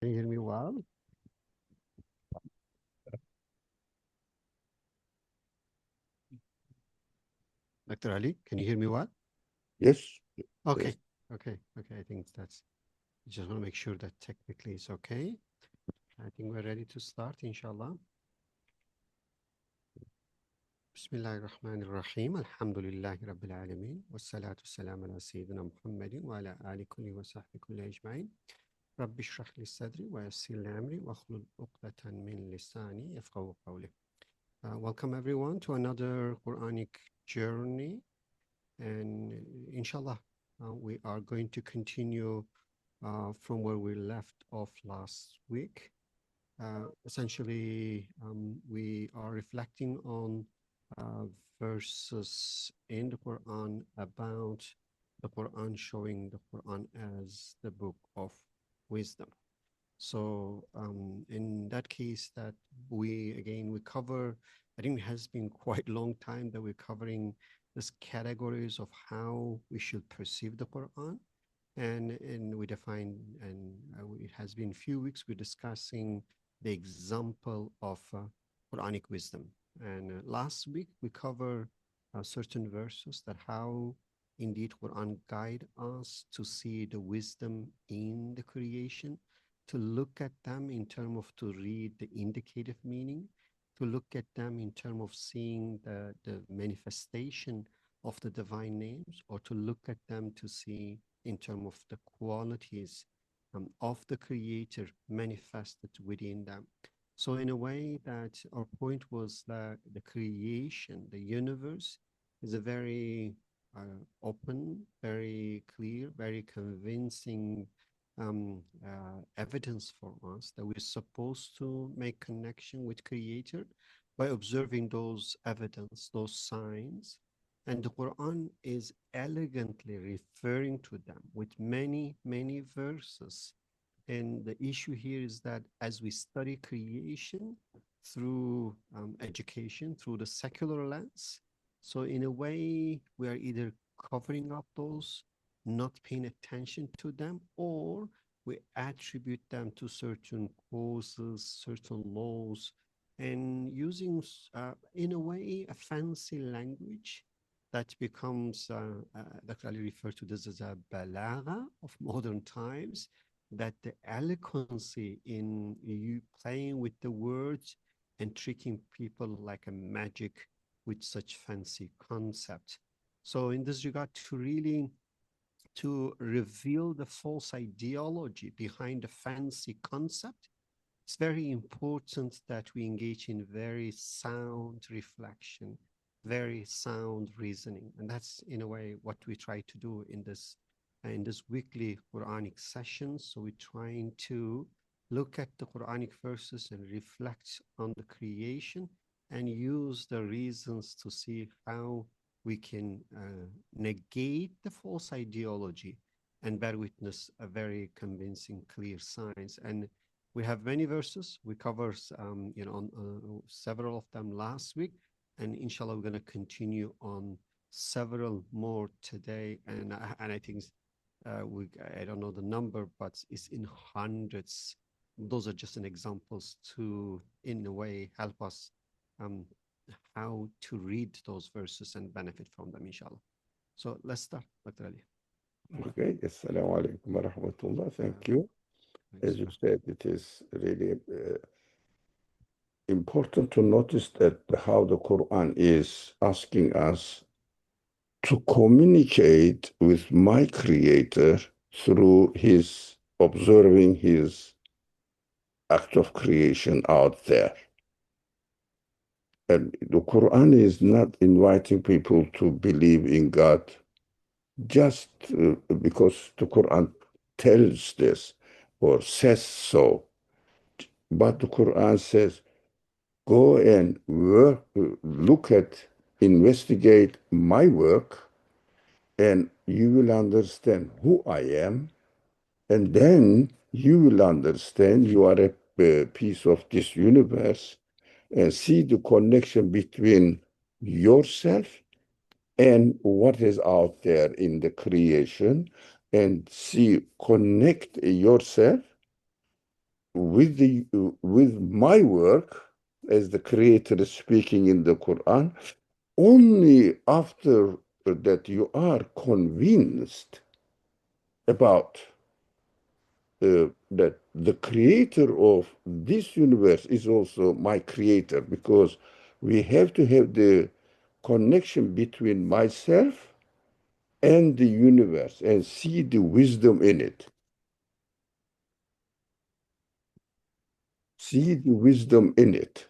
Can you hear me well? Dr. Ali, can you hear me well? Yes. Okay, okay. I think that's, I just want to make sure that technically it's okay. I think we're ready to start, inshallah. Bismillah ar-Rahman ar-Rahim. Alhamdulillahi Rabbil Alameen. Wassalatu wassalamu ala Sayyidina Muhammadin wa ala ali kulli wa sahbihi kulli ajma'in. Rabbi shrah li sadri wa yassir li amri wa akhlul uqdatan min lisani yafqahu qawli. Welcome everyone to another Quranic journey. And inshallah, we are going to continue from where we left off last week. Essentially, we are reflecting on verses in the Quran about the Quran showing the Quran as the book of wisdom. So in that case, that we cover, I think it has been quite a long time that we're covering these categories of how we should perceive the Quran. And we define, and it has been a few weeks, we're discussing the example of Quranic wisdom. And last week, we covered certain verses that how indeed Quran guide us to see the wisdom in the creation, to look at them in terms of to read the indicative meaning, to look at them in terms of seeing the manifestation of the divine names, or to look at them to see in terms of the qualities of the creator manifested within them. So in a way that our point was that the creation, the universe, is a very open, very clear, very convincing evidence for us that we're supposed to make connection with creator by observing those evidence, those signs. And the Quran is elegantly referring to them with many, many verses. And the issue here is that as we study creation through education, through the secular lens, so in a way, we are either covering up those, not paying attention to them, or we attribute them to certain causes, certain laws, and using, in a way, a fancy language that becomes, Dr. Ali referred to this as a balagha of modern times, that the eloquency in you playing with the words and tricking people like a magic with such fancy concept. So in this regard, to reveal the false ideology behind the fancy concept, it's very important that we engage in very sound reflection, very sound reasoning. And that's in a way what we try to do in this weekly Quranic sessions. So we're trying to look at the Quranic verses and reflect on the creation and use the reasons to see how we can negate the false ideology and bear witness a very convincing, clear signs. And we have many verses. We covered, several of them last week, and inshallah, we're going to continue on several more today. And I think I don't know the number, but it's in hundreds. Those are just an examples to, in a way, help us how to read those verses and benefit from them, inshallah. So let's start, Dr. Ali. Okay. Assalamu alaikum wa rahmatullah. Thank you. As you said, it is really important to notice that how the Quran is asking us to communicate with my Creator through his observing his act of creation out there. And the Quran is not inviting people to believe in God just because the Quran tells this or says so. But the Quran says, go and work, look at, investigate my work, and you will understand who I am. And then you will understand you are a piece of this universe and see the connection between yourself and what is out there in the creation, and see, connect yourself with my work as the creator is speaking in the Quran, only after that you are convinced about that the creator of this universe is also my creator, because we have to have the connection between myself and the universe and see the wisdom in it. See the wisdom in it.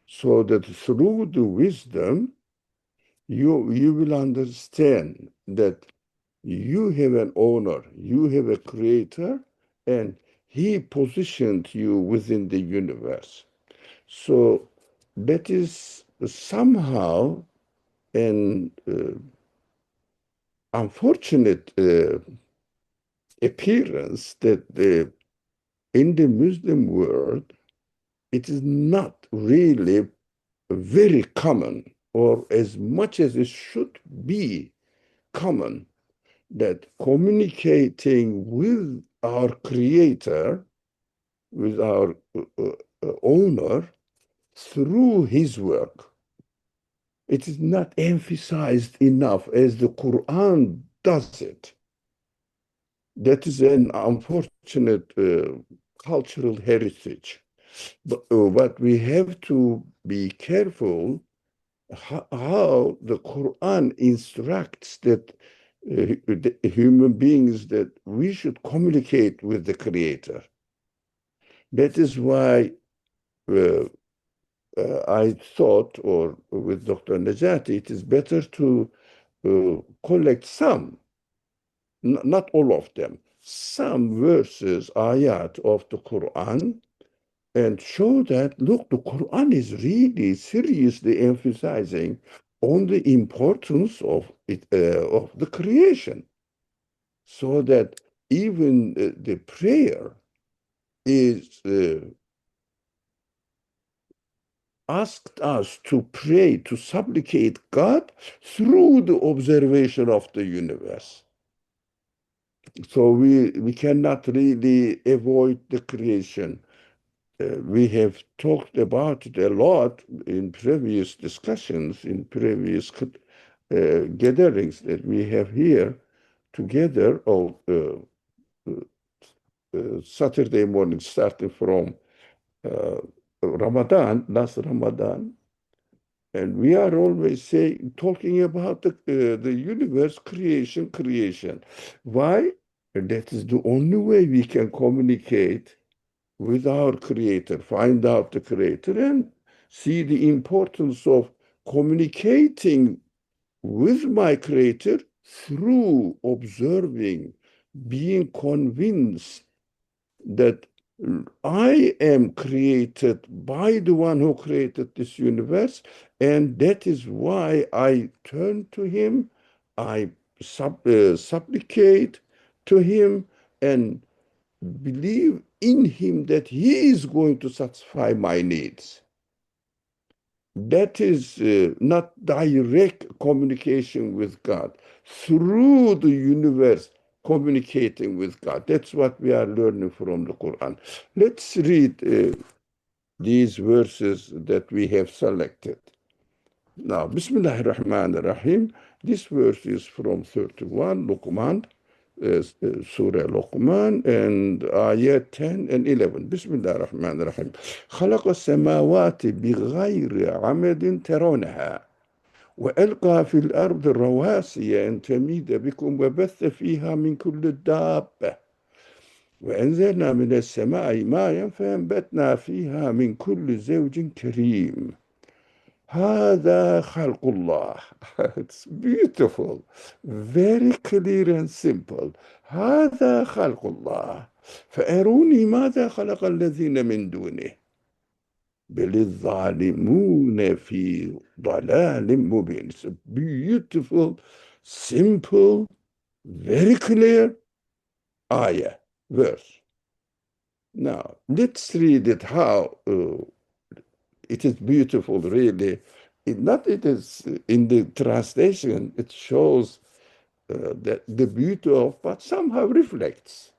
So that through the wisdom, you will understand that you have an owner, you have a creator, and he positioned you within the universe. So that is somehow an unfortunate appearance that in the Muslim world, it is not really very common, or as much as it should be common, that communicating with our creator, with our owner, through his work. It is not emphasized enough as the Quran does it. That is an unfortunate cultural heritage. But we have to be careful how the Quran instructs that the human beings, that we should communicate with the Creator. That is why uh, I thought, or with Dr. Najati, it is better to collect some, not all of them, some verses, ayat of the Quran, and show that, look, the Quran is really seriously emphasizing on the importance of it, of the creation, so that even the prayer is asked us to pray, to supplicate God through the observation of the universe. So we cannot really avoid the creation. We have talked about it a lot in previous discussions, in previous gatherings that we have here together, of Saturday morning, starting from uh, Ramadan, last Ramadan. And we are always talking about the universe, creation, creation. Why? That is the only way we can communicate with our creator, find out the creator, and see the importance of communicating with my creator through observing, being convinced that I am created by the one who created this universe, and that is why I turn to him, I supplicate to him, and believe in him that he is going to satisfy my needs. That is not direct communication with God. Through the universe, communicating with God. That's what we are learning from the Quran. Let's read these verses that we have selected. Now, Bismillah ar-Rahman ar-Rahim. This verse is from 31, Luqman, Surah Luqman, and ayat 10 and 11. Bismillah ar-Rahman ar-Rahim. خلق السماوات بغير عمد ترونها وألقى في الأرض رواسي أن تميد بكم وبث فيها من كل دابة وأنزلنا من السماء ماء فأنبتنا فيها من كل زوج كريم. هذا خلق الله. It's beautiful, very clear and simple. هذا خلق الله فأروني ماذا خلق الذين من دونه بل الظالمون في ضلال مبين. It's a beautiful, simple, very clear ayah, verse. Now, let's read it how it is beautiful, really. It is in the translation, it shows that the beauty of, but somehow reflects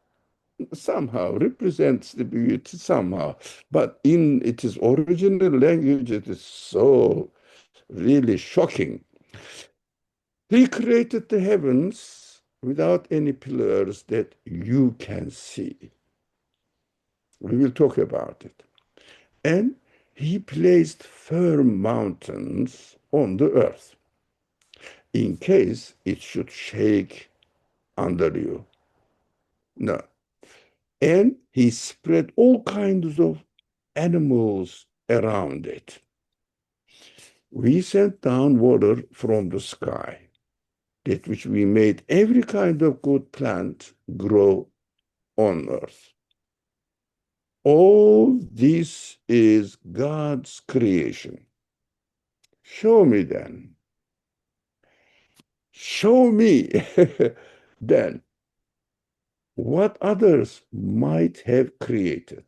somehow represents the beauty somehow. But in its original language, it is so really shocking. He created the heavens without any pillars that you can see. We will talk about it. And he placed firm mountains on the earth in case it should shake under you. No. And he spread all kinds of animals around it. We sent down water from the sky, that which we made every kind of good plant grow on earth. All this is God's creation. Show me then. Show me then what others might have created.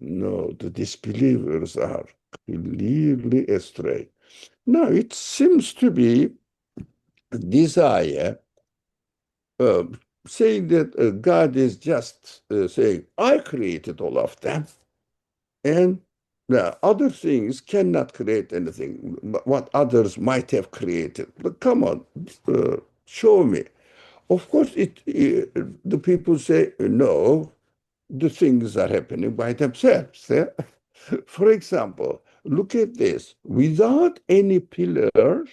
No, the disbelievers are clearly astray. Now, it seems to be a desire uh, saying that God is just saying, I created all of them, and the other things cannot create anything, what others might have created. But come on, show me. Of course, the people say, no, the things are happening by themselves. Yeah? For example, look at this. Without any pillars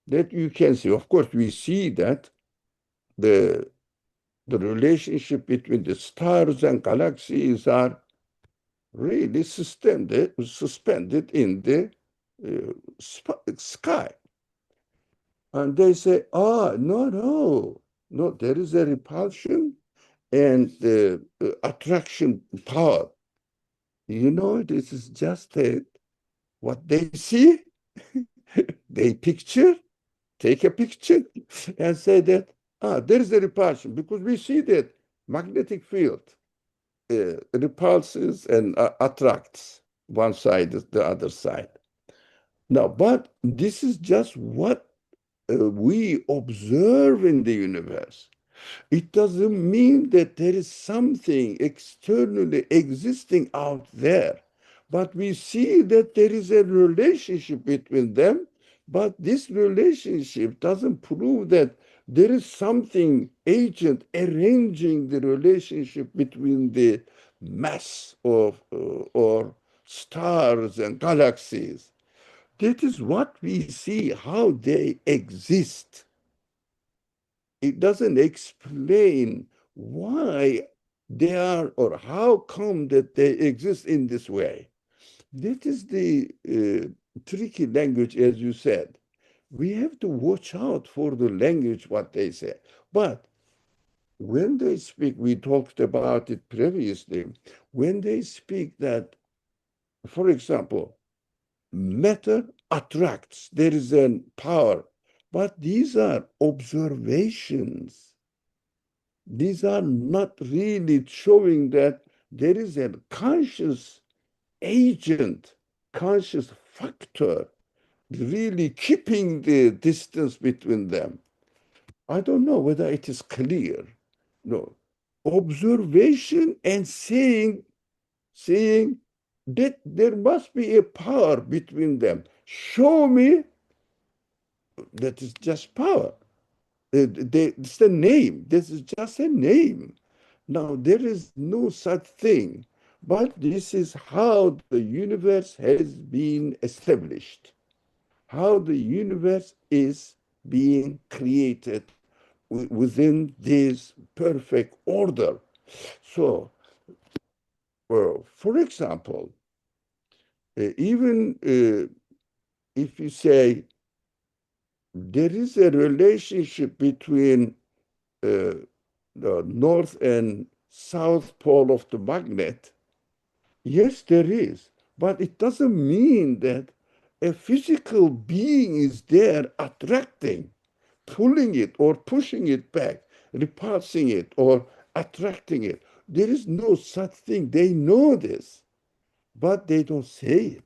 that you can see, of course, we see that the the relationship between the stars and galaxies are really suspended in the sky. And they say, no, there is a repulsion and attraction power. You know, this is just what they see, they take a picture and say that, there is a repulsion because we see that magnetic field repulses and attracts one side, the other side. Now, but this is just what we observe in the universe. It doesn't mean that there is something externally existing out there, but we see that there is a relationship between them, but this relationship doesn't prove that there is something agent arranging the relationship between the mass of or stars and galaxies. That is what we see, how they exist. It doesn't explain why they are or how come that they exist in this way. That is the tricky language, as you said. We have to watch out for the language, what they say. But when they speak, we talked about it previously, when they speak that, for example, matter attracts, there is a power, but these are observations. These are not really showing that there is a conscious agent, conscious factor, really keeping the distance between them. I don't know whether it is clear. No. Observation and saying that there must be a power between them. Show me that is just power. It's the name. This is just a name. Now, there is no such thing, but this is how the universe has been established, how the universe is being created within this perfect order. So, for example, even if you say there is a relationship between the north and south pole of the magnet, yes, there is. But it doesn't mean that a physical being is there attracting, pulling it or pushing it back, repulsing it or attracting it. There is no such thing. They know this, but they don't say it.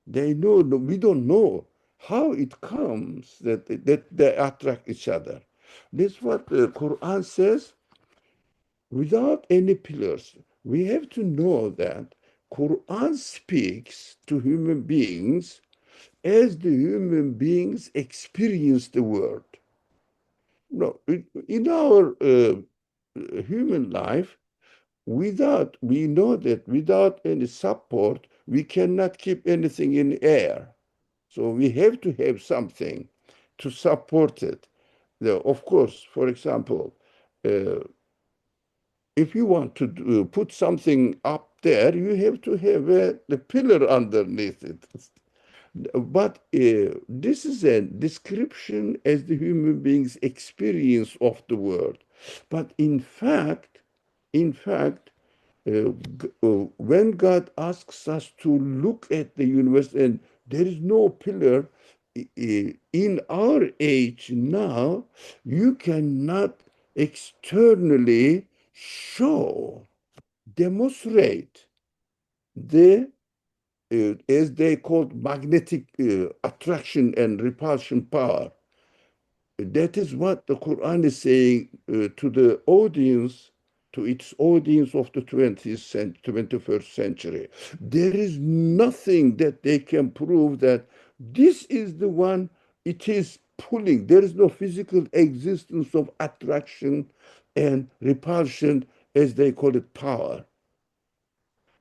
They know, we don't know how it comes that they attract each other. This is what the Quran says. without any pillars. We have to know that Quran speaks to human beings as the human beings experience the world. No, in our human life, we know that without any support, we cannot keep anything in air. So we have to have something to support it. Of course, for example, uh, if you want to put something up there, you have to have the pillar underneath it. But this is a description as the human being's experience of the world. But in fact, when God asks us to look at the universe, and there is no pillar in our age now, you cannot externally show, demonstrate the as they called magnetic attraction and repulsion power. That is what the Quran is saying to the audience, to its audience of the 20th century, 21st century. There is nothing that they can prove that this is the one it is pulling. There is no physical existence of attraction and repulsion, as they call it, power.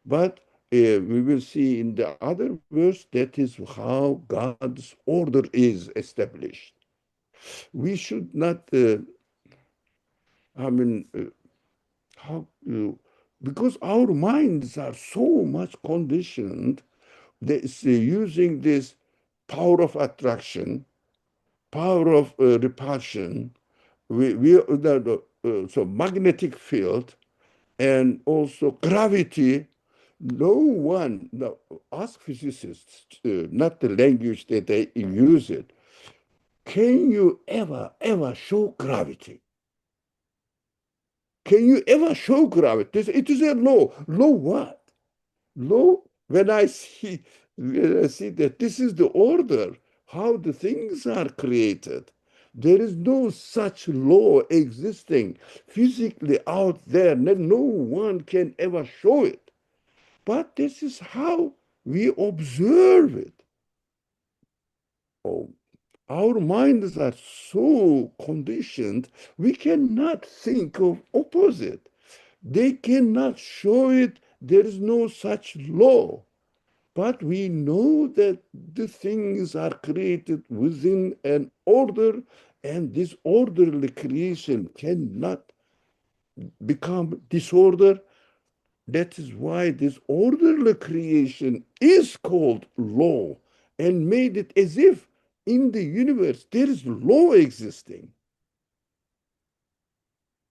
But we will see in the other verse that is how God's order is established. We should not, I mean, how, because our minds are so much conditioned that using this power of attraction, power of repulsion, so magnetic field, and also gravity. No one, no, ask physicists, not the language that they use it. Can you ever show gravity? Can you ever show gravity? It is a law. Law what? Law, when I see that this is the order, how the things are created. There is no such law existing physically out there. No one can ever show it. But this is how we observe it. Oh, our minds are so conditioned, we cannot think of opposite. They cannot show it. There is no such law. But we know that the things are created within an order, and this orderly creation cannot become disorder. That is why this orderly creation is called law, and made it as if in the universe there is law existing.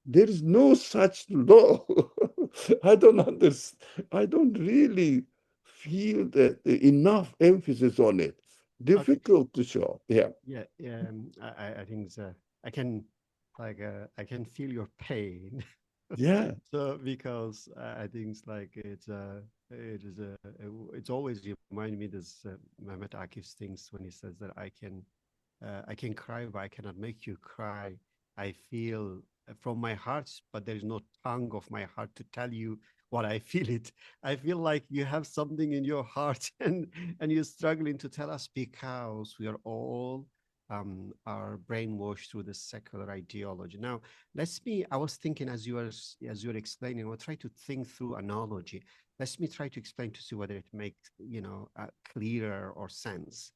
There is no such law. I don't understand. I don't really feel that enough emphasis on it. Okay. Difficult to show. Yeah. Yeah, I think I can I can feel your pain. Yeah. So because I think it's like it is it's always remind me this Mehmet Akif's things when he says that I can cry but I cannot make you cry. I feel from my heart, but there is no tongue of my heart to tell you what I feel it. I feel like you have something in your heart and you're struggling to tell us because we are all are brainwashed through this secular ideology. Now, I was thinking as you were explaining, I'll try to think through analogy. Let me try to explain to see whether it makes, clearer or sense.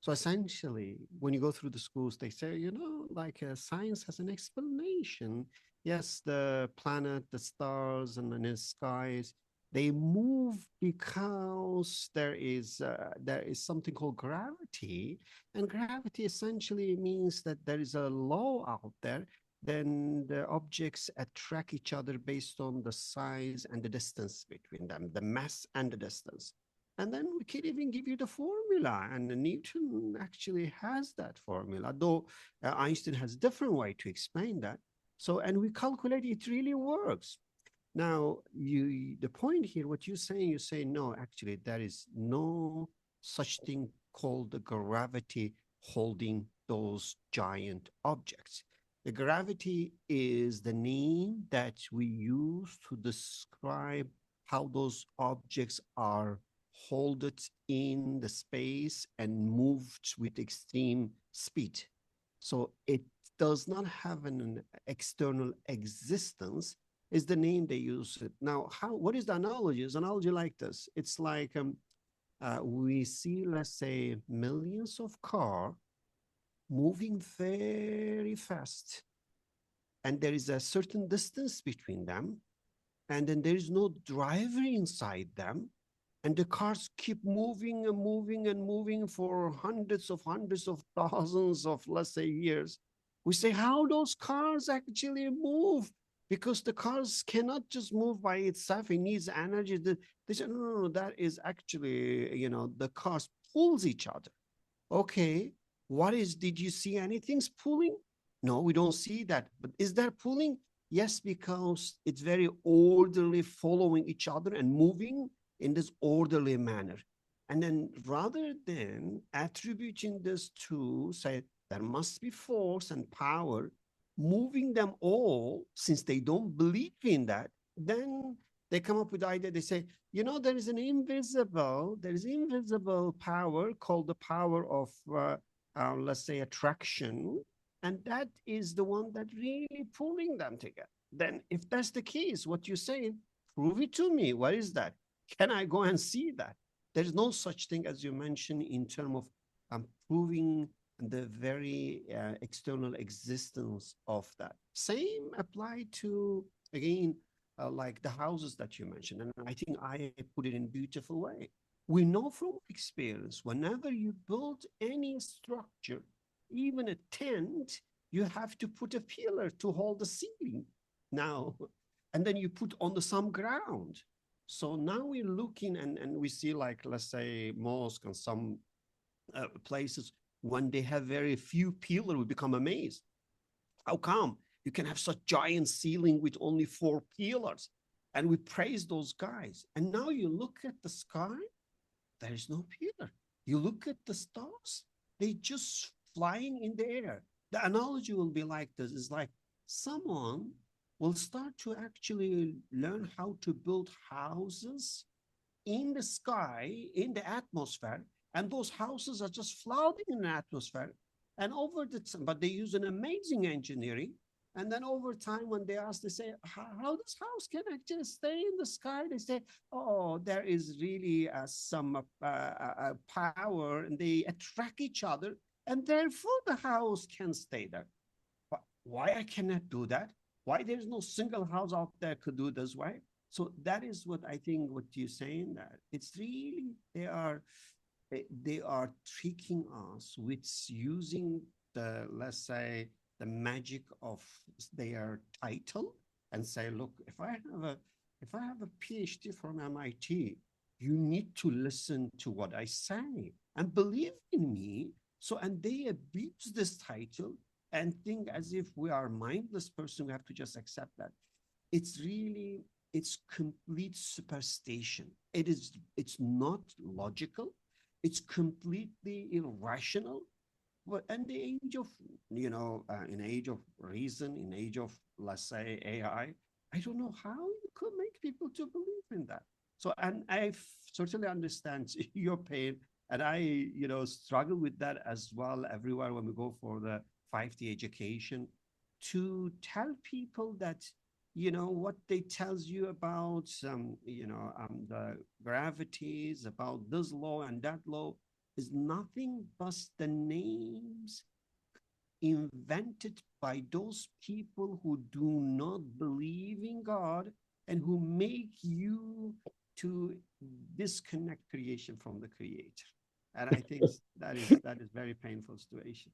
So essentially, when you go through the schools, they say, like science has an explanation. Yes, the planet, the stars, and the skies, they move because there is something called gravity, and gravity essentially means that there is a law out there. Then the objects attract each other based on the size and the distance between them, the mass and the distance. And then we can even give you the formula, and Newton actually has that formula, though Einstein has a different way to explain that. So, and we calculate it really works. Now, the point here, what you're saying, no, actually, there is no such thing called the gravity holding those giant objects. The gravity is the name that we use to describe how those objects are held in the space and moved with extreme speed. So it does not have an external existence, is the name they use it. Now, what is the analogy? Is analogy like this? It's like we see, let's say, millions of cars moving very fast, and there is a certain distance between them, and then there is no driver inside them, and the cars keep moving and moving and moving for hundreds of thousands of, let's say, years. We say, how those cars actually move? Because the cars cannot just move by itself. It needs energy. They say, no, that is actually, the cars pulls each other. Okay, did you see anything's pulling? No, we don't see that. But is there pulling? Yes, because it's very orderly, following each other and moving in this orderly manner. And then rather than attributing this to, say, there must be force and power moving them all, since they don't believe in that, then they come up with the idea. They say, there is invisible power called the power of, let's say, attraction. And that is the one that really pulling them together. Then if that's the case, what you say, prove it to me. What is that? Can I go and see that? There's no such thing, as you mentioned, in terms of proving the very external existence of that. Same apply to, again, like the houses that you mentioned. And I think I put it in a beautiful way. We know from experience, whenever you build any structure, even a tent, you have to put a pillar to hold the ceiling now, and then you put on some ground. So now we're looking and we see, like, let's say, mosque and some places, when they have very few pillars, we become amazed. How come you can have such giant ceiling with only 4 pillars? And we praise those guys. And now you look at the sky, there is no pillar. You look at the stars, they just flying in the air. The analogy will be like this. It's like someone will start to actually learn how to build houses in the sky, in the atmosphere, and those houses are just floating in the atmosphere. And but they use an amazing engineering. And then over time, when they ask, they say, how this house can actually stay in the sky? They say, oh, there is really some power, and they attract each other, and therefore the house can stay there. But why I cannot do that? Why there's no single house out there could do this way? So that is what I think what you're saying, that it's really, they are tricking us with using the, let's say, the magic of their title, and say, look, if I have a PhD from MIT, you need to listen to what I say and believe in me. So, and they abuse this title and think as if we are a mindless person, we have to just accept that. It's complete superstition. It's not logical. It's completely irrational. But in the age of, in age of reason, in age of, let's say, AI, I don't know how you could make people to believe in that. So, and I certainly understand your pain, and I, struggle with that as well everywhere when we go for the 5D education, to tell people that, what they tells you about, the gravities, about this law and that law, is nothing but the names invented by those people who do not believe in God, and who make you to disconnect creation from the creator. And I think that is very painful situation.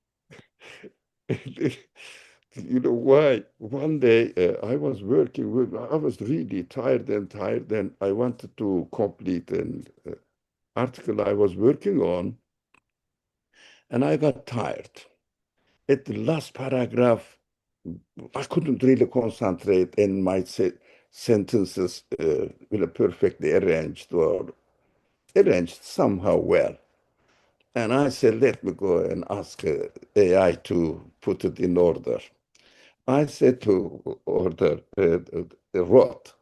You know why? One day I was I was really tired, and I wanted to complete an article I was working on, and I got tired. At the last paragraph, I couldn't really concentrate, and my sentences were perfectly arranged, or arranged somehow well. And I said, let me go and ask AI to put it in order. I said to order, wrote,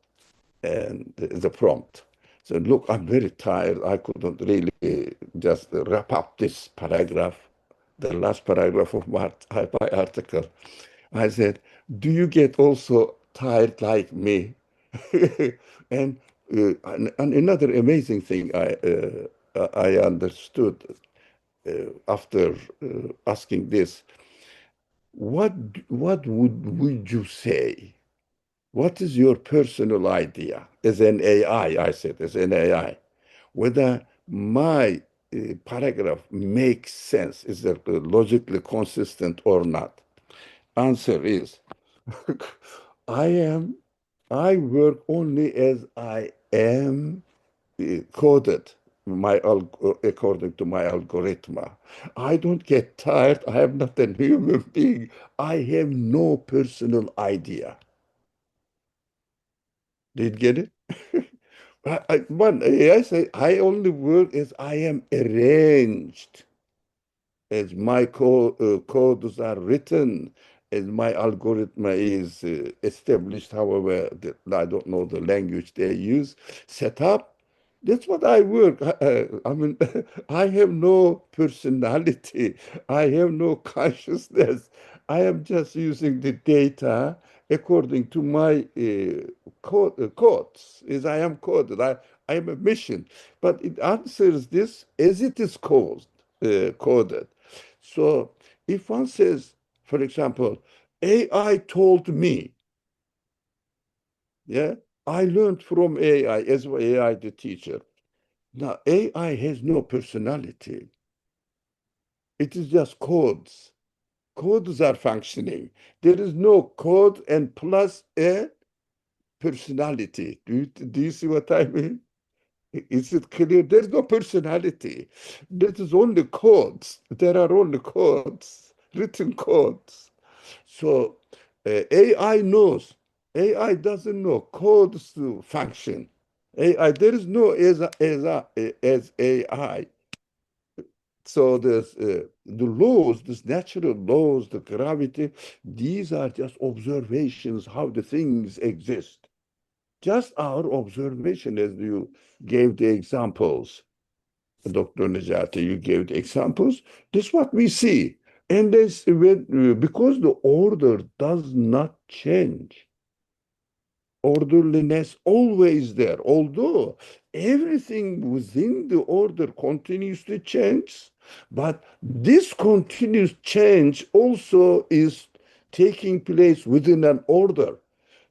and the prompt. So look, I'm very tired. I couldn't really just wrap up this paragraph, the last paragraph of my article. I said, do you get also tired like me? and, and another amazing thing I understood after asking this, what would you say? What is your personal idea as an AI? I said, as an AI, whether my paragraph makes sense, is it logically consistent or not? Answer is, I am, I work only as I am coded according to my algorithm. I don't get tired. I am not a human being. I have no personal idea. Did you get it? I say I only work as I am arranged, as my codes are written, as my algorithm is established, however, I don't know the language they use, set up. That's what I work. I mean, I have no personality. I have no consciousness. I am just using the data according to my codes, as I am coded. I am a mission. But it answers this as it is coded. So if one says, for example, AI told me, yeah, I learned from AI as AI the teacher. Now, AI has no personality. It is just codes. Codes are functioning. There is no code and plus a personality. Do you see what I mean? Is it clear? There's no personality. There is only codes. There are only codes, written codes. So AI knows. AI doesn't know codes to function. AI, there is no as AI. So the laws, these natural laws, the gravity, these are just observations how the things exist. Just our observation, as you gave the examples, Dr. Najati, you gave the examples. This is what we see. And because the order does not change, orderliness always there, although everything within the order continues to change, but this continuous change also is taking place within an order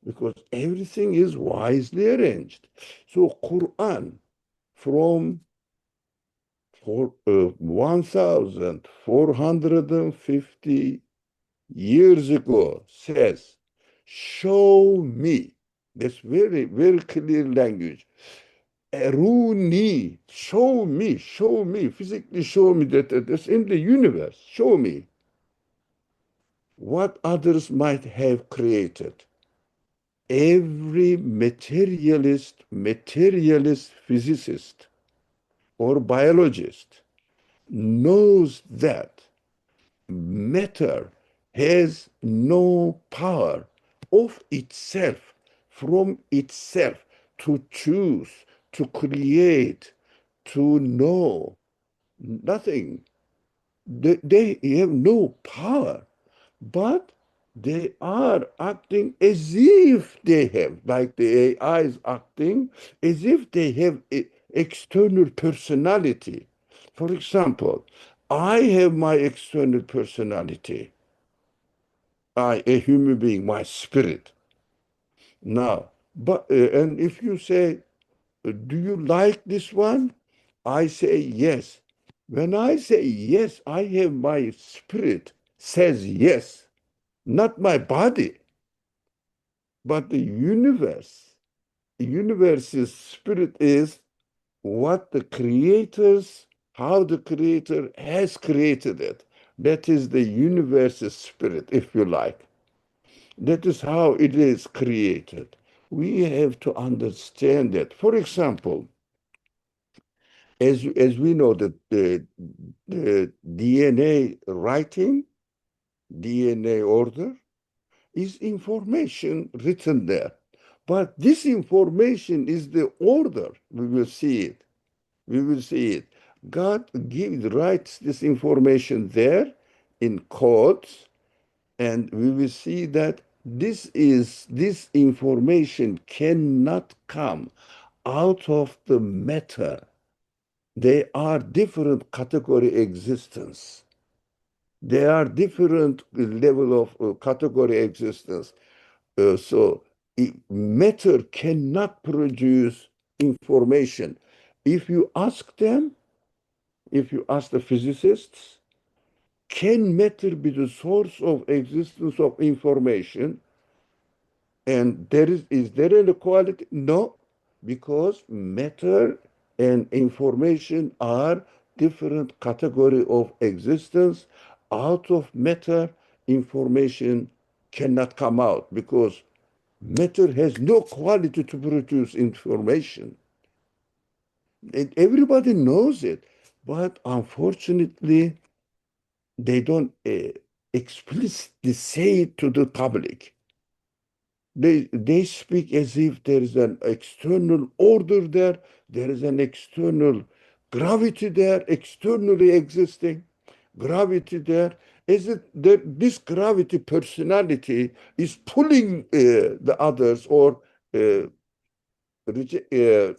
because everything is wisely arranged. So Quran from 1450 years ago says, show me. That's very, very clear language. Aruni, show me, physically show me that's in the universe. Show me what others might have created. Every materialist physicist or biologist knows that matter has no power of itself, from itself, to choose, to create, to know. Nothing. They have no power, but they are acting as if they have, like the AI is acting, as if they have external personality. For example, I have my external personality. I, a human being, my spirit. Now, and if you say, do you like this one? I say yes. When I say yes, I have my spirit says yes, not my body, but the universe. The universe's spirit is what the creators, how the creator has created it. That is the universe's spirit, if you like. That is how it is created. We have to understand that. For example, as we know that the DNA writing, DNA order, is information written there. But this information is the order. We will see it. We will see it. God writes this information there in codes, and we will see that this information cannot come out of the matter. They are different category existence. They are different level of category existence. So matter cannot produce information. If you ask them, if you ask the physicists, can matter be the source of existence of information? And is there an equality? No, because matter and information are different category of existence. Out of matter, information cannot come out because matter has no quality to produce information. And everybody knows it, but unfortunately, they don't explicitly say it to the public. They speak as if there is an external order there, there is an external gravity there, externally existing gravity there. Is it that this gravity personality is pulling the others or uh, uh,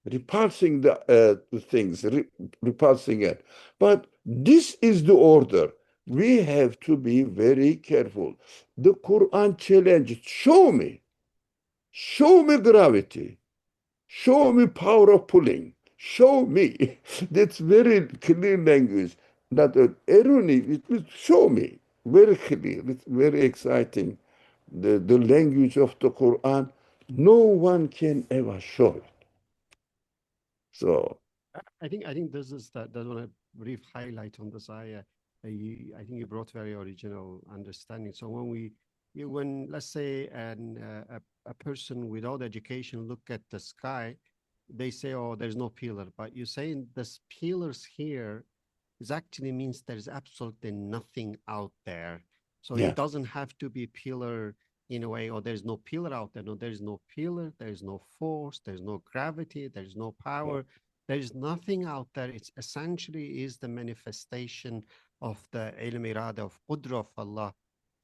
repulsing the things, repulsing it. But this is the order. We have to be very careful. The Quran challenged, show me gravity, show me power of pulling, show me. That's very clear language. Not an irony, it means show me. Very clear, it's very exciting. The language of the Quran, no one can ever show it. So I think this is that one a brief highlight on this ayah. I think you brought very original understanding. So when let's say a person without education look at the sky, they say, "Oh, there's no pillar." But you're saying this pillars here is actually means there's absolutely nothing out there. So it yeah. doesn't have to be pillar in a way, or there's no pillar out there. No, there's no pillar, there's no force, there's no gravity, there's no power, there's nothing out there. It's essentially is the manifestation of the ilm irada of qudra of Allah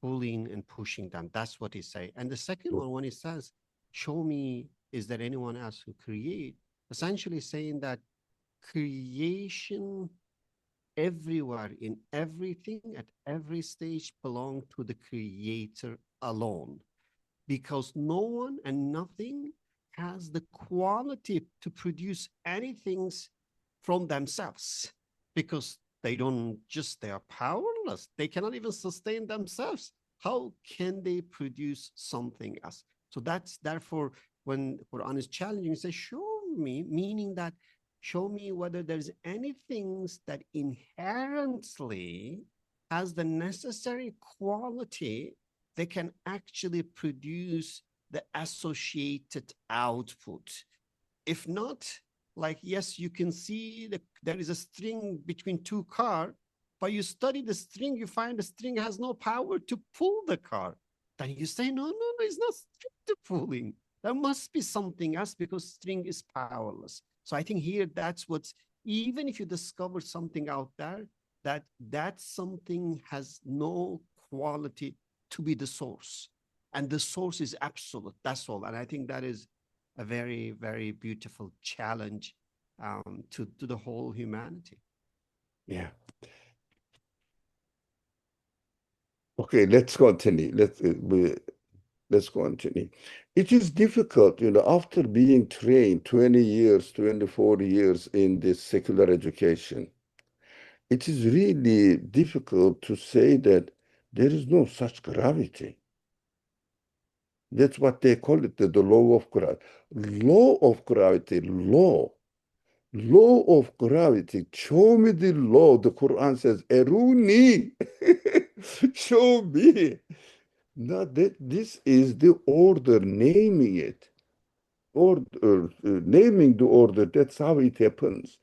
pulling and pushing them. That's what he say. And the second one, when he says, show me, is there anyone else who create? Essentially saying that creation everywhere in everything at every stage belong to the creator alone, because no one and nothing has the quality to produce anything from themselves, because they are powerless. They cannot even sustain themselves. How can they produce something else? So that's therefore when Quran is challenging, say, show me, meaning that show me whether there's anything that inherently has the necessary quality they can actually produce the associated output. If not, like, yes, you can see that there is a string between two cars, but you study the string, you find the string has no power to pull the car. Then you say, no, it's not string to pulling. There must be something else because string is powerless. So I think here that's what's, even if you discover something out there, that something has no quality to be the source. And the source is absolute. That's all. And I think that is a very, very beautiful challenge to the whole humanity. Yeah. Okay, let's continue. Let's continue. It is difficult, after being trained 20 years, 24 years in this secular education, it is really difficult to say that there is no such gravity. That's what they call it, the law of gravity. Law of gravity, law of gravity. Show me the law. The Quran says, Eruni. Show me. Now that this is the order, naming it. Naming the order, that's how it happens.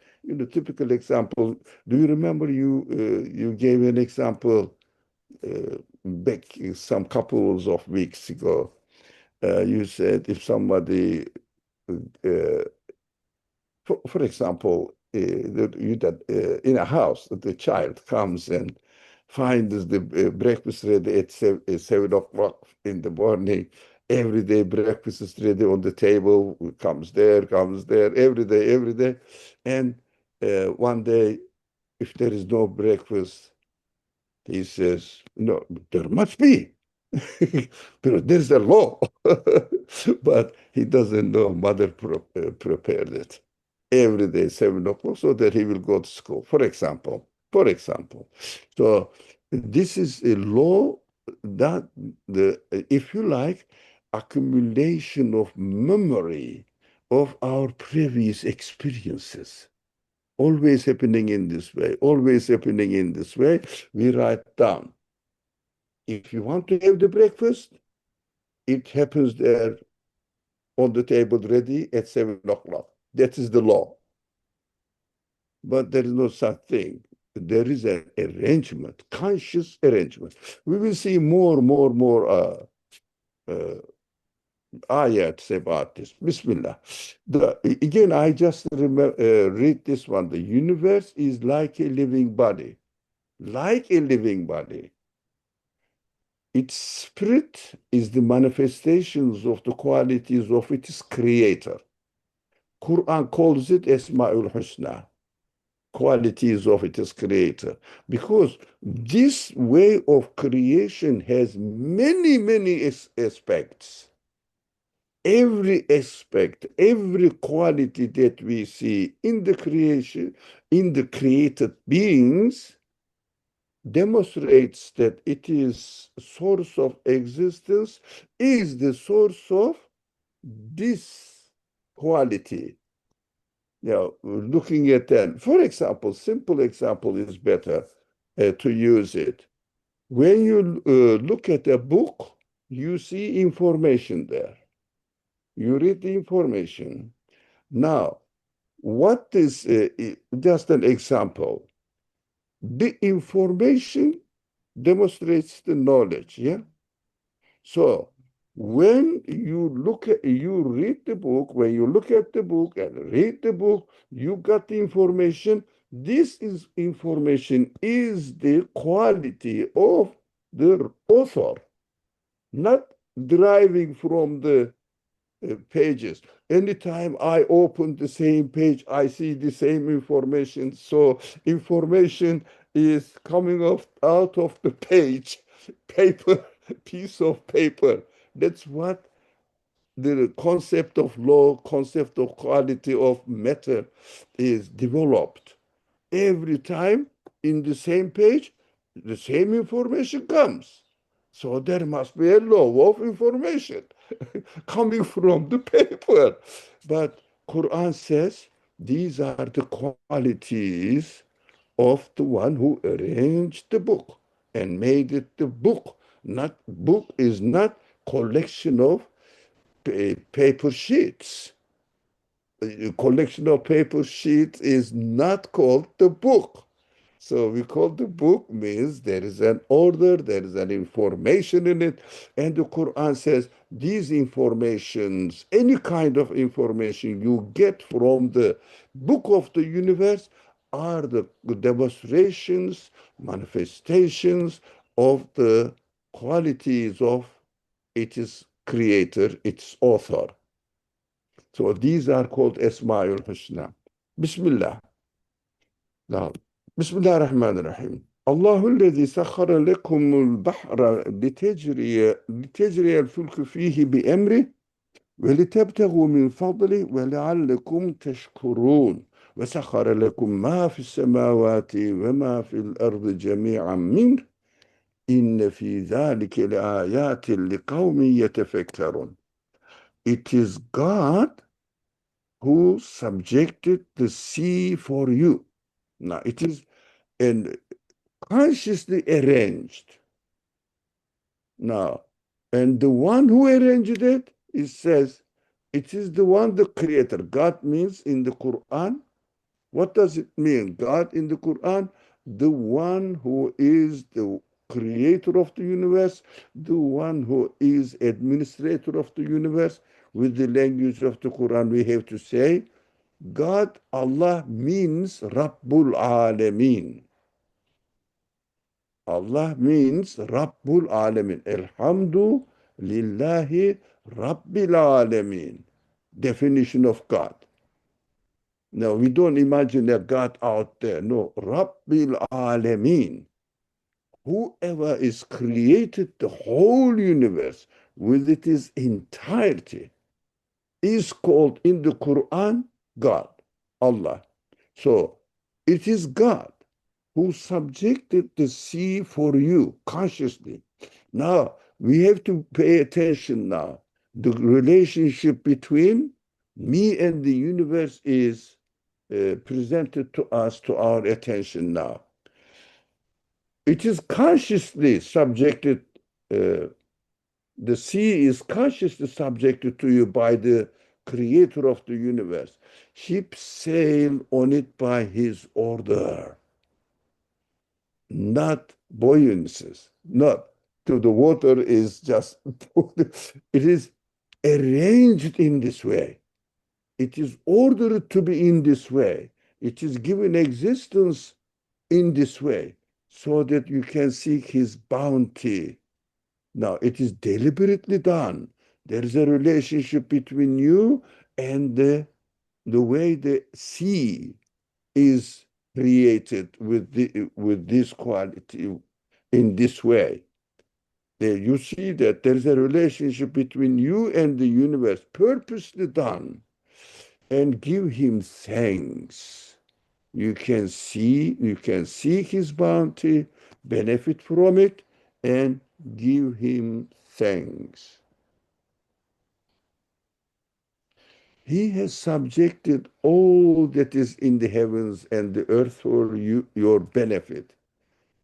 Typical example. Do you remember you gave an example back some couples of weeks ago. You said if somebody, for example, in a house, the child comes and finds the breakfast ready at 7 o'clock in the morning. Every day breakfast is ready on the table, comes there, every day. And one day, if there is no breakfast, he says, no, there must be. But there's a law. But he doesn't know mother prepared it every day, 7 o'clock, so that he will go to school, for example. For example. So this is a law that if you like, accumulation of memory of our previous experiences. Always happening in this way, always happening in this way. We write down. If you want to have the breakfast, it happens there on the table ready at 7 o'clock. That is the law. But there is no such thing. There is an arrangement, conscious arrangement. We will see more ayats about this. Bismillah. Again, I just read this one. The universe is like a living body. Like a living body. Its spirit is the manifestations of the qualities of its creator. Quran calls it Esma'ul Husna, qualities of its creator. Because this way of creation has many aspects. Every aspect, every quality that we see in the creation, in the created beings, demonstrates that it is source of existence, is the source of this quality. Now, looking at that, for example, simple example is better to use it. When you look at a book, you see information there. You read the information. Now, what is just an example? The information demonstrates the knowledge, yeah? So when you read the book, when you look at the book and read the book, you got the information. This is information is the quality of the author, not deriving from the pages. Anytime I open the same page, I see the same information. So information is coming out of the page, paper, piece of paper. That's what the concept of law, concept of quality of matter is developed. Every time in the same page, the same information comes. So there must be a law of information coming from the paper. But Quran says these are the qualities of the one who arranged the book and made it the book. Not book is not collection of paper sheets. A collection of paper sheets is not called the book. So we call the book means there is an order, there is an information in it. And the Quran says these informations, any kind of information you get from the book of the universe are the demonstrations, manifestations of the qualities of its creator, its author. So these are called Esma'ul Husna. Bismillah. نعم بسم الله الرحمن الرحيم الله الذي سخر لكم البحر لتجري الفلك فيه بأمره ولتبتغوا من فضله ولعلكم تشكرون وسخر لكم ما في السماوات وما في الأرض جميعا منه إن في ذلك لآيات لقوم يتفكرون. It is God who subjected the sea for you. Now it is and consciously arranged. Now, and the one who arranged it, it says, it is the one, the creator. God means in the Quran, what does it mean? God in the Quran, the one who is the creator of the universe, the one who is administrator of the universe. With the language of the Quran, we have to say, God, Allah means Rabbul Alameen. Allah means Rabbul Alamin. Elhamdu lillahi Rabbil Alamin. Definition of God. Now, we don't imagine a God out there. No, Rabbil Alamin. Whoever is created the whole universe with its entirety is called in the Quran God, Allah. So it is God who subjected the sea for you consciously. Now we have to pay attention now. The relationship between me and the universe is presented to us, to our attention now. It is consciously subjected, the sea is consciously subjected to you by the creator of the universe. Ships sail on it by his order, not buoyancies, not to the water is just, it is arranged in this way. It is ordered to be in this way. It is given existence in this way so that you can seek his bounty. Now, it is deliberately done. There is a relationship between you and the way the sea is created with this quality in this way. There you see that there is a relationship between you and the universe, purposely done, and give him thanks. You can see his bounty, benefit from it, and give him thanks. He has subjected all that is in the heavens and the earth for you, your benefit,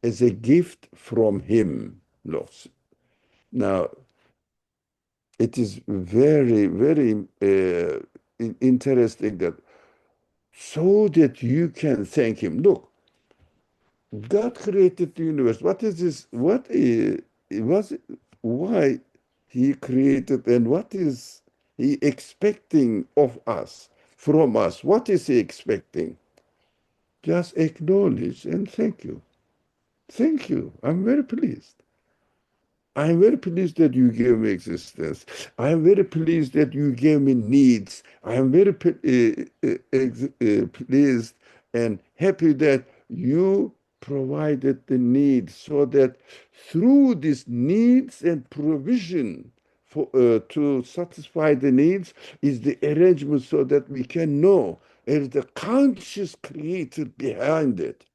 as a gift from him. Now, it is very, very interesting that so that you can thank him. Look, God created the universe. What is this? What is, was, why he created and what is he expecting of us, from us? What is he expecting? Just acknowledge and thank you. Thank you. I'm very pleased. I am very pleased that you gave me existence. I am very pleased that you gave me needs. I am very pleased and happy that you provided the needs so that through these needs and provision for, to satisfy the needs is the arrangement so that we can know there is the conscious creator behind it.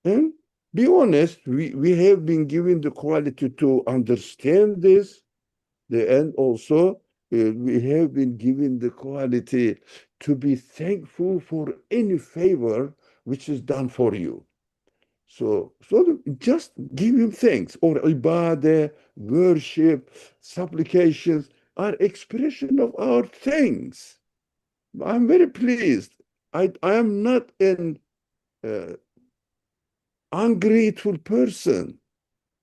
And be honest, we have been given the quality to understand this, and also we have been given the quality to be thankful for any favor which is done for you. So just give him thanks, or ibadah, worship, supplications are expression of our thanks. I'm very pleased. I am not an ungrateful person.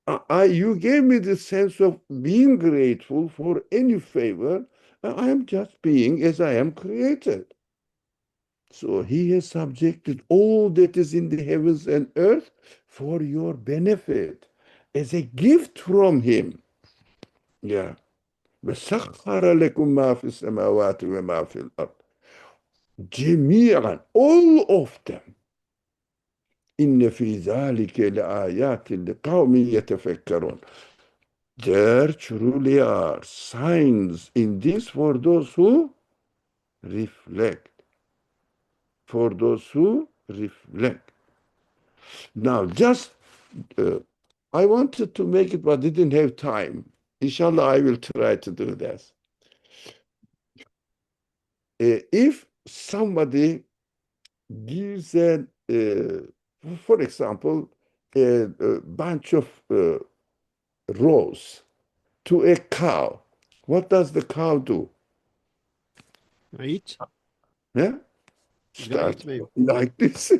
You gave me the sense of being grateful for any favor. I am just being as I am created. So he has subjected all that is in the heavens and earth for your benefit as a gift from him. Yeah. وَسَخَّرَ لَكُم مَا فِي السَّمَاوَاتِ وَمَا فِي الْأَرْضِ جَمِيعًا, all of them. إن في ذلك لآيات لقوم يتفكرون. There truly are signs in this for those who reflect. For those who reflect. Now, just I wanted to make it, but didn't have time. Inshallah, I will try to do this. If somebody gives for example, a bunch of rose to a cow, what does the cow do? Eat. Yeah? Yeah, Start like this,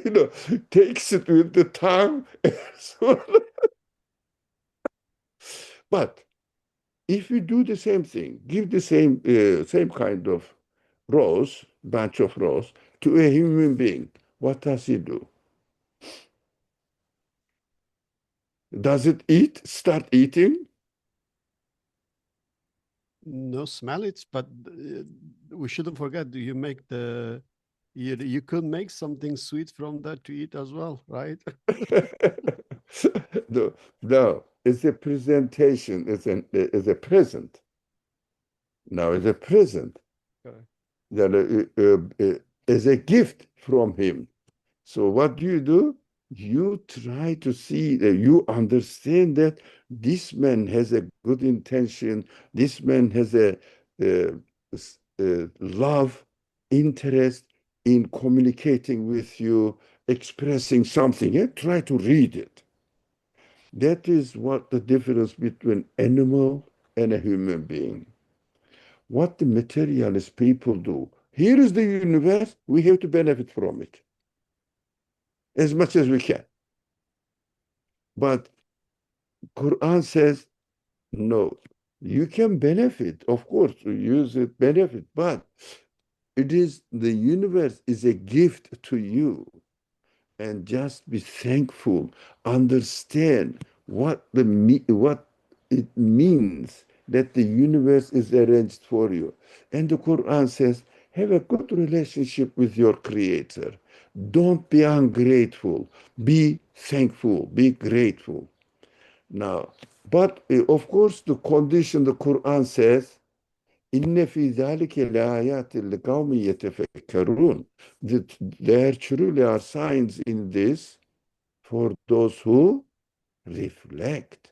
takes it with the tongue. So But if you do the same thing, give the same kind of bunch of rose, to a human being, what does he do? Does it start eating? No, smell it, but we shouldn't forget, you make you could make something sweet from that to eat as well, right? No, no, it's a presentation, it's a present. Now it's a present Correct. that is a gift from him. So what do? You try to see that you understand that this man has a good intention. This man has a love, interest in communicating with you, expressing something. Yeah? Try to read it. That is what the difference between animal and a human being. What the materialist people do. Here is the universe. We have to benefit from it as much as we can. But Quran says, no, you can benefit, of course, to use it, benefit, but the universe is a gift to you. And just be thankful, understand what it means that the universe is arranged for you. And the Quran says, have a good relationship with your creator. Don't be ungrateful. Be thankful. Be grateful. Now, but of course, the condition the Quran says, İnne fî zâlike lâyâtin liqavmin yetefekkerûn. There truly are signs in this for those who reflect.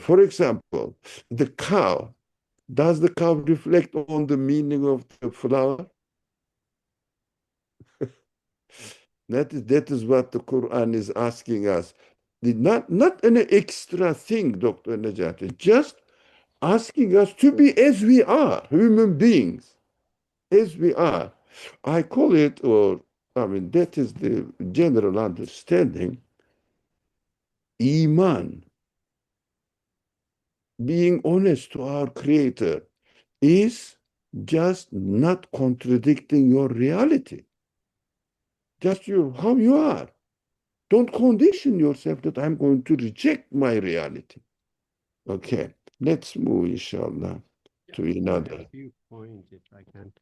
For example, the cow. Does the cow reflect on the meaning of the flower? That is what the Quran is asking us. Not an extra thing, Dr. Najati, just asking us to be as we are, human beings, as we are. I call it, that is the general understanding, Iman, being honest to our Creator, is just not contradicting your reality. Just how you are. Don't condition yourself that I'm going to reject my reality. Okay, let's move, inshallah, to A another. few points, if I can.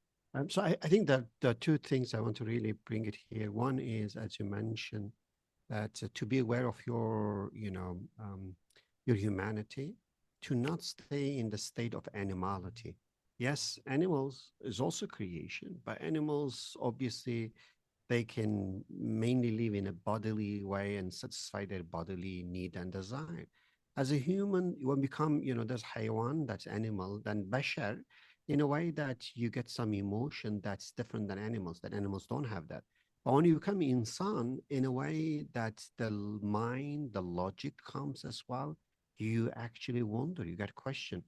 So I think that there are two things I want to really bring it here. One is, as you mentioned, that to be aware of your humanity, to not stay in the state of animality. Yes, animals is also creation, but animals obviously they can mainly live in a bodily way and satisfy their bodily need and desire. As a human, when we become, there's hayawan, that's animal, then bashar, in a way that you get some emotion that's different than animals, that animals don't have that. But when you become insan, in a way that the mind, the logic comes as well, you actually wonder, you get question.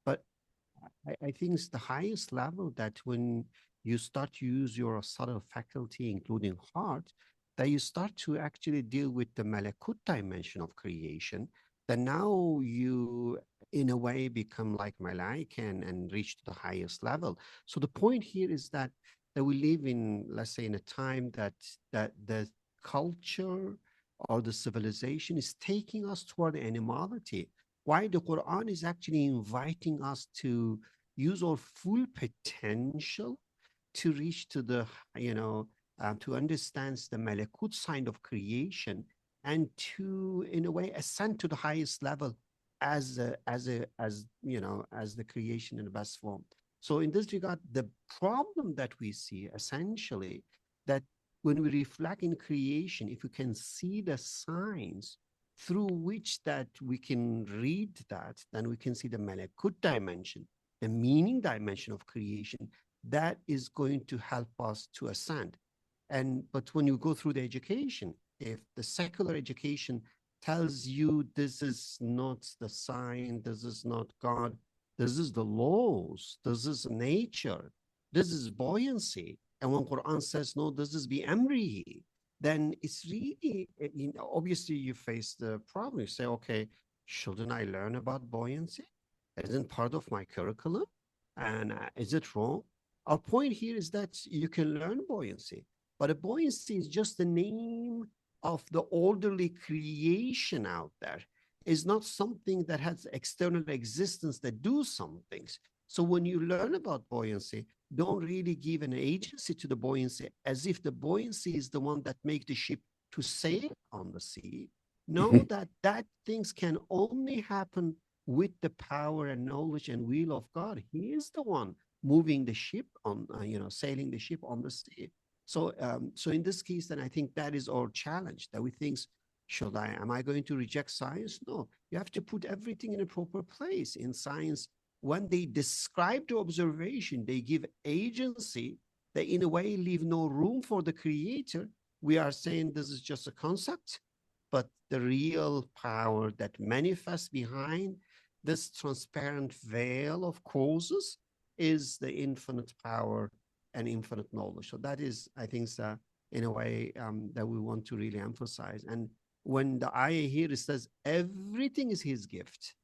But I think it's the highest level that when you start to use your subtle faculty, including heart, that you start to actually deal with the malakut dimension of creation, that now you, in a way, become like malaika and reach to the highest level. So the point here is that we live in, let's say, in a time that the culture or the civilization is taking us toward animality. Why the Quran is actually inviting us to use our full potential to reach to the, to understand the malakut sign of creation and to, in a way, ascend to the highest level as the creation in the best form. So in this regard, the problem that we see essentially that when we reflect in creation, if we can see the signs through which that we can read that, then we can see the malakut dimension, the meaning dimension of creation, that is going to help us to ascend. But when you go through the education, if the secular education tells you this is not the sign, this is not God, this is the laws, this is nature, this is buoyancy. And when Quran says, no, this is bi-amrihi, then it's really, obviously you face the problem. You say, okay, Shouldn't I learn about buoyancy? Isn't part of my curriculum? And is it wrong? Our point here is that you can learn buoyancy, but a buoyancy is just the name of the orderly creation out there. Is not something that has external existence that do some things. So when you learn about buoyancy, don't really give an agency to the buoyancy as if the buoyancy is the one that make the ship to sail on the sea. Know that things can only happen with the power and knowledge and will of God. He is the one moving the ship on, sailing the ship on the sea. So in this case, then I think that is our challenge. That we think, am I going to reject science? No, you have to put everything in a proper place. In science, when they describe the observation, they give agency. They in a way leave no room for the creator. We are saying this is just a concept, but the real power that manifests behind this transparent veil of causes is the infinite power and infinite knowledge. So that is, I think, in a way that we want to really emphasize. And when the ayah here it says everything is his gift,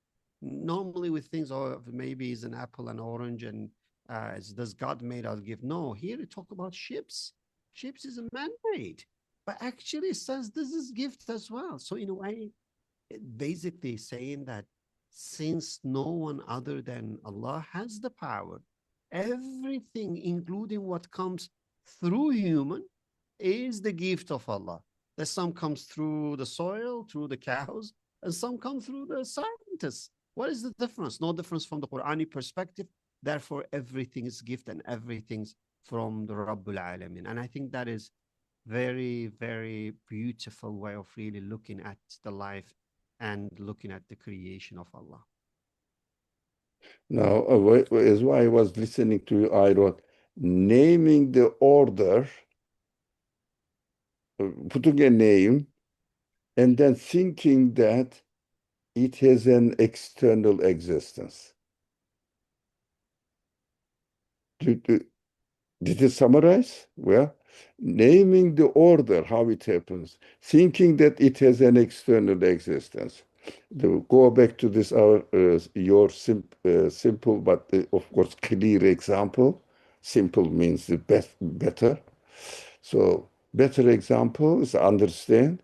normally with things, oh, maybe it's an apple and orange, and does God made us gift? No, here it talk about ships. Ships is a man-made, but actually it says this is gift as well. So in a way, basically saying that since no one other than Allah has the power, everything, including what comes through human, is the gift of Allah. That some comes through the soil, through the cows, and some come through the scientists. What is the difference? No difference from the Quranic perspective. Therefore, everything is gift and everything's from the Rabbul Alamin. And I think that is very, very beautiful way of really looking at the life and looking at the creation of Allah. Now, is why I was listening to you, I wrote, naming the order, putting a name, and then thinking that it has an external existence. Did it summarize? Well, naming the order, how it happens, thinking that it has an external existence. Go back to this your simple but of course clear example. Simple means the best, better. So better example is understand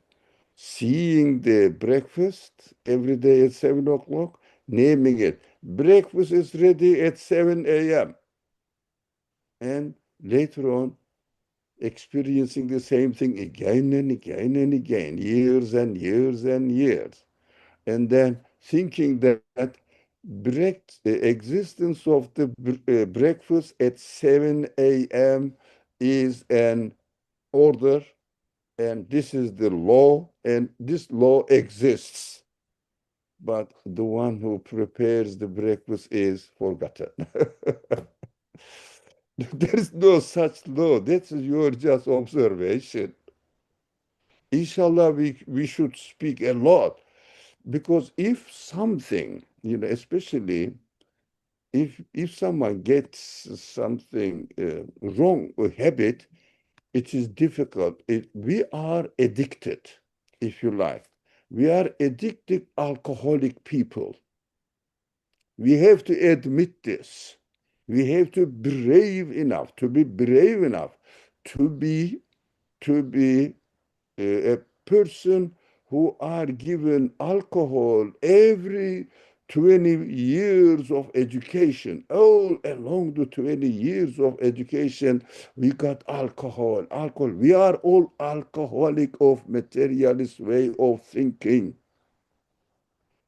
seeing the breakfast every day at 7 o'clock, naming it. Breakfast is ready at 7 a.m. And later on, experiencing the same thing again and again and again, years and years and years. And then thinking that the existence of the breakfast at 7 a.m. is an order, and this is the law, and this law exists. But the one who prepares the breakfast is forgotten. There is no such law. That's your just observation. Inshallah, we should speak a lot, because if something, especially if someone gets something wrong, a habit, it is difficult. We are addicted, if you like. We are addicted alcoholic people. We have to admit this. We have to be brave enough to be a person who are given alcohol every 20 years of education. All along the 20 years of education, we got alcohol. We are all alcoholic of materialist way of thinking.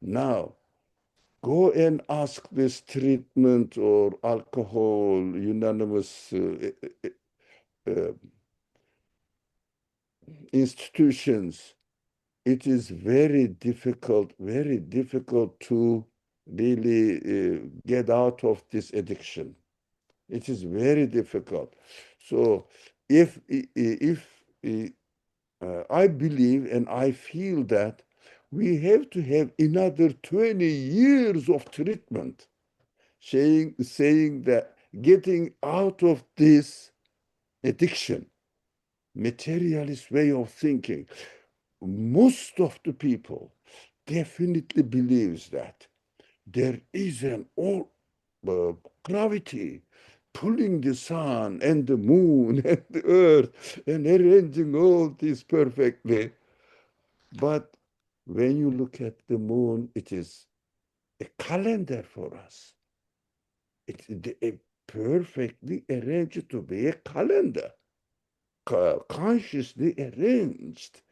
Now, go and ask this treatment or alcohol unanimous uh, institutions. It is very difficult to really get out of this addiction. It is very difficult. So if I believe and I feel that we have to have another 20 years of treatment, saying that getting out of this addiction, materialist way of thinking. Most of the people, definitely believes that there is an all gravity pulling the sun and the moon and the earth and arranging all this perfectly. But when you look at the moon, it is a calendar for us. It's perfectly arranged to be a calendar, consciously arranged.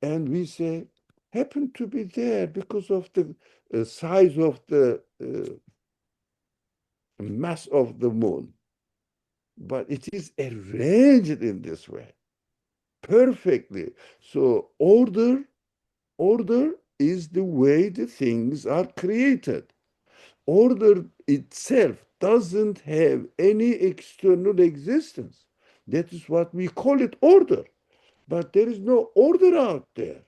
And we say, happen to be there because of the size of the mass of the moon. But it is arranged in this way, perfectly. So order is the way the things are created. Order itself doesn't have any external existence. That is what we call it order. But there is no order out there.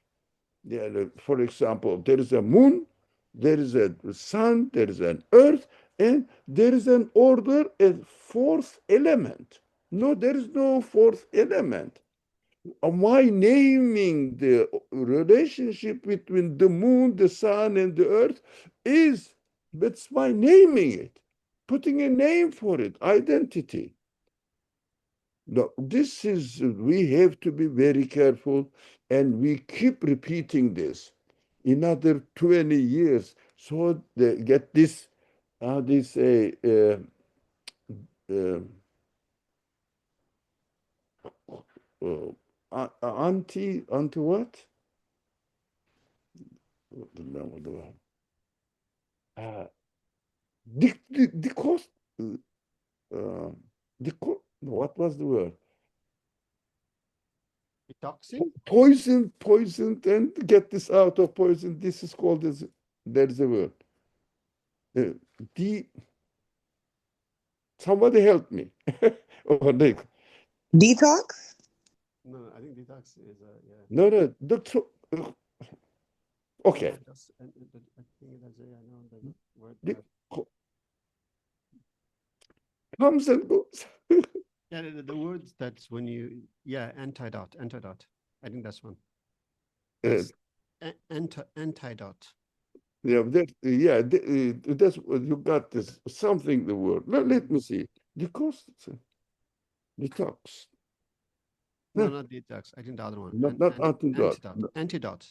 For example, there is a moon, there is a sun, there is an earth, and there is an order, a fourth element. No, there is no fourth element. Why naming the relationship between the moon, the sun, and the earth is that's by naming it, putting a name for it, identity. No, this is, we have to be very careful, and we keep repeating this. Another 20 years, so they get this, how they say, uh, anti what? Uh, the cost, uh, what was the word? Detoxing? Poison, and get this out of poison. This is called as, there's a word. Uh, the Somebody help me. Or they, Detox? No, I think detox is yeah. no, okay. I think that's I know the word. The, comes and goes. Yeah, the words that's when you antidote. I think that's one. That's antidote. Yeah, that's what you got this something the word. Let me see. Because detox. No, not detox. I think the other one. Not antidote. Antidote.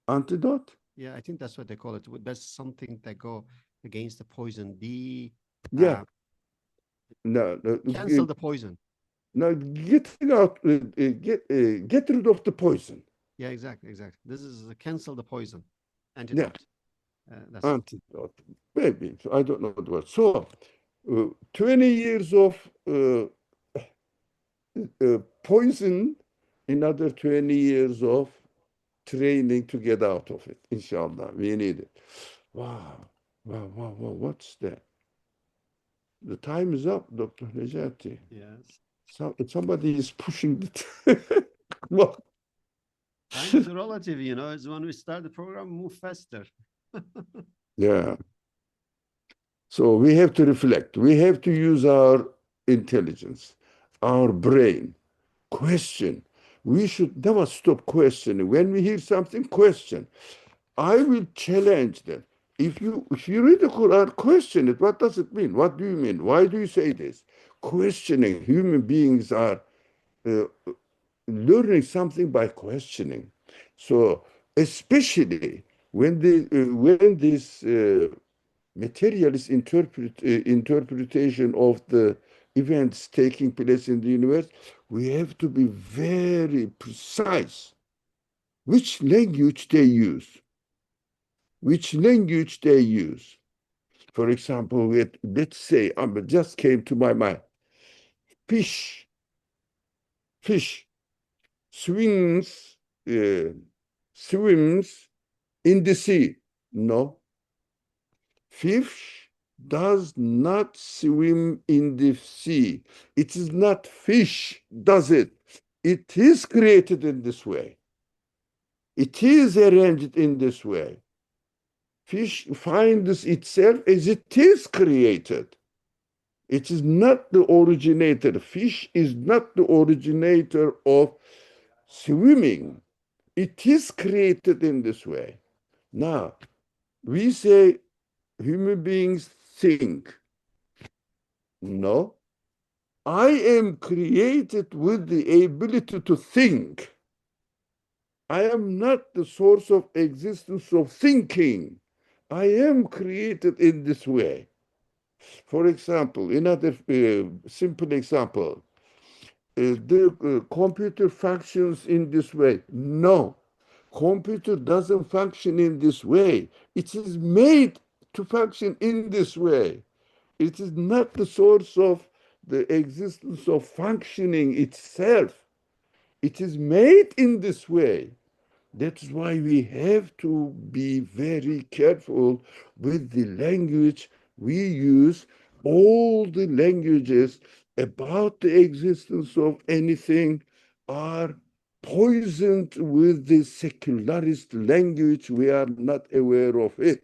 Antidote? Yeah, I think that's what they call it. That's something that go against the poison. Yeah. No, cancel the poison. No, getting out, get rid of the poison. Yeah, exactly. This is cancel the poison. Antidote. Yeah. That's antidote. Maybe. I don't know the word. So, 20 years of poison, another 20 years of training to get out of it. Inshallah, we need it. Wow. What's that? The time is up, Dr. Nejati. Yes. Somebody is pushing the clock. Time is relative, It's when we start the program, move faster. Yeah. So we have to reflect. We have to use our intelligence, our brain, question. We should never stop questioning. When we hear something, question. I will challenge them. If you read the Quran, question it. What does it mean? What do you mean? Why do you say this? Questioning. Human beings are learning something by questioning. So especially when this materialist interpretation of the events taking place in the universe, we have to be very precise. Which language they use? For example, let's say, just came to my mind, fish swims, swims in the sea. No, fish does not swim in the sea. It is not fish, does it? It is created in this way. It is arranged in this way. Fish finds itself as it is created. It is not the originator. Fish is not the originator of swimming. It is created in this way. Now, we say human beings think. No, I am created with the ability to think. I am not the source of existence of thinking. I am created in this way. For example, another simple example, the computer functions in this way. No, computer doesn't function in this way. It is made to function in this way. It is not the source of the existence of functioning itself. It is made in this way. That's why we have to be very careful with the language we use. All the languages about the existence of anything are poisoned with the secularist language. We are not aware of it.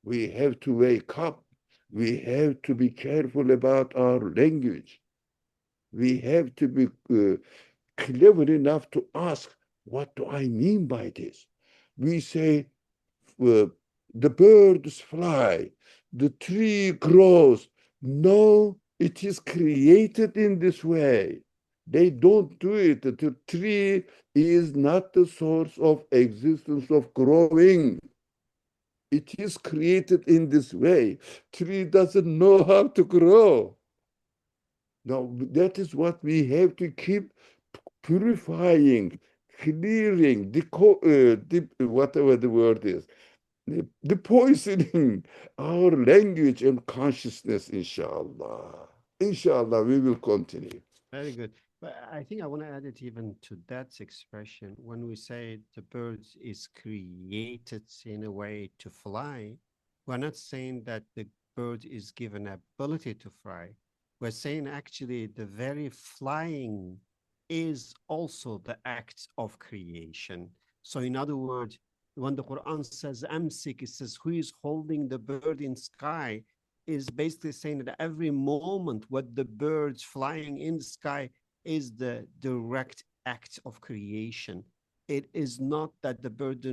We have to wake up. We have to be careful about our language. We have to be clever enough to ask, what do I mean by this? We say, the birds fly, the tree grows. No, it is created in this way. They don't do it. The tree is not the source of existence of growing. It is created in this way. Tree doesn't know how to grow. Now, that is what we have to keep purifying, clearing, whatever the word is, the poisoning our language and consciousness, inshallah. Inshallah, we will continue. Very good. But I think I want to add it even to that expression. When we say the bird is created in a way to fly, we're not saying that the bird is given ability to fly. We're saying actually the very flying is also the act of creation. So in other words, when the Quran says amsik, it says who is holding the bird in sky, is basically saying that every moment what the birds flying in the sky is the direct act of creation. It is not that the bird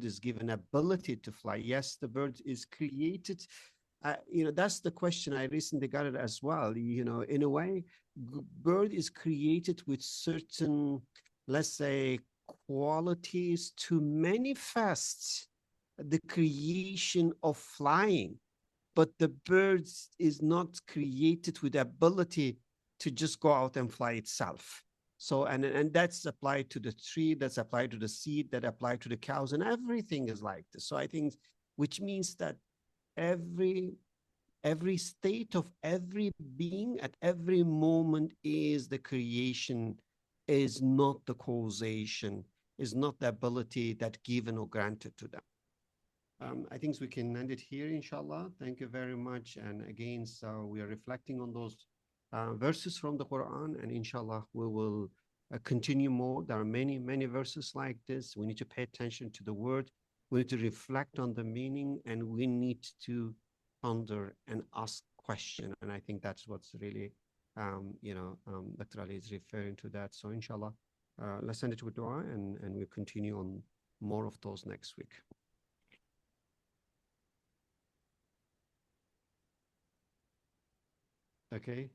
is given ability to fly. Yes, the bird is created. That's the question. I recently got it as well. In a way, bird is created with certain, let's say, qualities to manifest the creation of flying. But the bird is not created with the ability to just go out and fly itself. So, and that's applied to the tree, that's applied to the seed, that applied to the cows, and everything is like this. So I think, which means that every state of every being at every moment is the creation, is not the causation, is not the ability that given or granted to them. I think we can end it here, inshallah. Thank you very much. And again, so we are reflecting on those verses from the Quran, and inshallah, we will continue more. There are many, many verses like this. We need to pay attention to the word. We need to reflect on the meaning, and we need to ponder and ask questions. And I think that's what's really, Dr. Ali is referring to that. So inshallah, let's end it with dua, and we'll continue on more of those next week. Okay.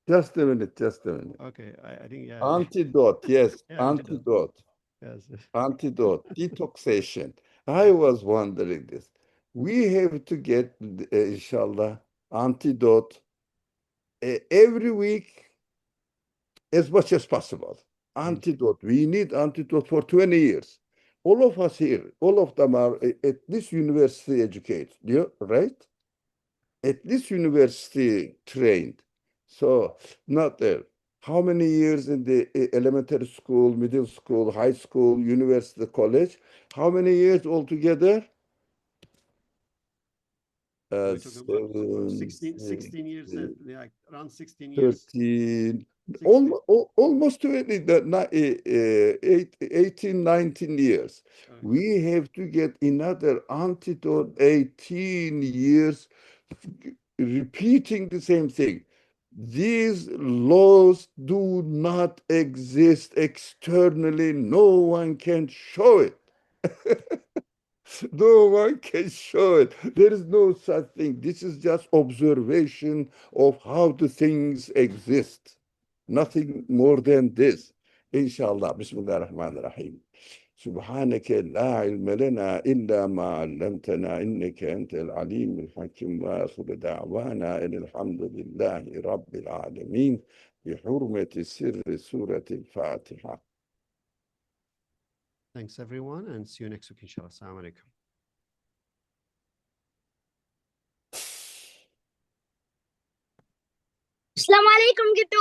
Just a minute. Okay, I think, yeah. Antidote, yes, Yeah, antidote. Yes. Antidote, detoxation. I was wondering this. We have to get, inshallah, antidote every week as much as possible. Antidote. We need antidote for 20 years. All of us here, all of them are at this university educated, right? At this university trained. So not there. How many years in the elementary school, middle school, high school, university, college? How many years altogether? We talk about 16 years, like around 16 years. 13, almost 20, 18, 19 years. Okay. We have to get another antidote 18 years repeating the same thing. These laws do not exist externally. No one can show it. No one can show it. There is no such thing. This is just observation of how the things exist. Nothing more than this. Inshallah. Bismillah ar-Rahman ar-Rahim. سبحانك لا علم لنا إلا ما علمتنا إنك أنت العليم الحكيم وآخر دعوانا إن الحمد لله رب العالمين بحرمة سر سورة الفاتحة. Thanks, everyone, and see you next week, inshallah. Assalamu alaikum. Assalamu alaikum.